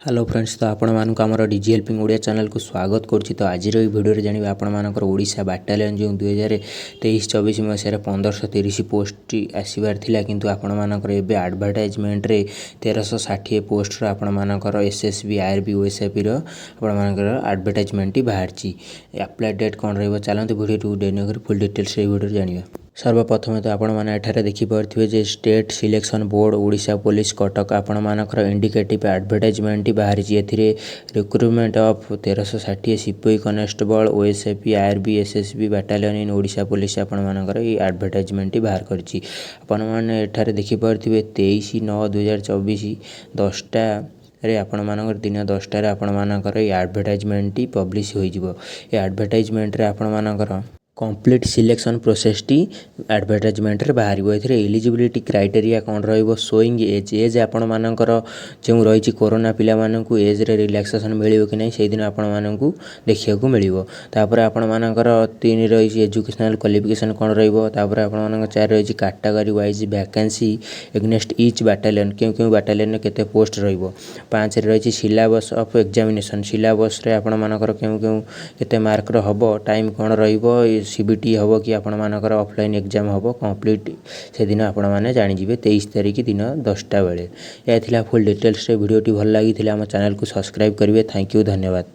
Hello friends, तो आपण मानक आमर डीजी हेल्पिंग ओडिया चैनल को स्वागत करुच्ची। तो आज भिडियो जानिबा आपण मानकर ओडिशा बाटालियन जो 2023-24 मसीह 1530 पोस्ट आसबार थिला, किंतु आपण मानकर एबे एडवर्टाइजमेंट रे 1360 पोस्ट आपण मानकर एसएसबी आरबी ओएसएपी रो आपण मानकर एडवर्टाइजमेंट बाहरची। अप्लाई डेट कौन रहिबो चलंतु वीडियो डेनगर फुल डिटेल्स रे वीडियो जानिबा। सर्वप्रथम तो आपण मैंने एठारे देखिपे जे state selection board Odisha police Cuttack आपण मानकर इंडिकेटिव एडवर्टाइजमेंट बाहरी। रिक्रुटमेंट ऑफ 1360 सिपाही constable OSAP RB SSB battalion in Odisha police आपण मानकर ये एडवर्टाइजमेंट बाहर करछि। आपण माने एठारे देखिपे 23/9/2024 10टा रे आपण मानकर दिन 10टा रे आपण मानकर ये एडवर्टाइजमेंट पब्लिश होई जिवो। ये एडवर्टाइजमेंट रे आपण मानकर complete selection process T advertisement रे बाहर। एलिजिबिलिटी क्राइटेरिया कौन रहिबो शोइंग एज आपण मानकर जो रही कोरोना पिला मानकू एज रे रिलैक्सेशन मिलिबो कि नहीं से दिन आपण मानकू देखिया को मिलिबो। तापर आपण मानकर 3 रही एजुकेशनल क्वालिफिकेशन कौन रहिबो। तापर आपण मानकर 4 रही category wise vacancy against each battalion क्यों बाटालियन में केते पोस्ट रहिबो। 5 रही सिलेबस ऑफ एग्जामिनेशन सिलेबस रे आपण मानकर क्यों केते मार्क रो हबो टाइम कौन रहिबो सीबीटी हम कि आपण मानकर ऑफलाइन एग्जाम हम कंप्लीट से दिन आपण माने जानि जिवे 23 तारिख दिन 10टा बेले। या थिला फुल डिटेल्स रे वीडियोटी भल लागी थिला हम चैनल को सब्सक्राइब करिवे। थैंक यू, धन्यवाद।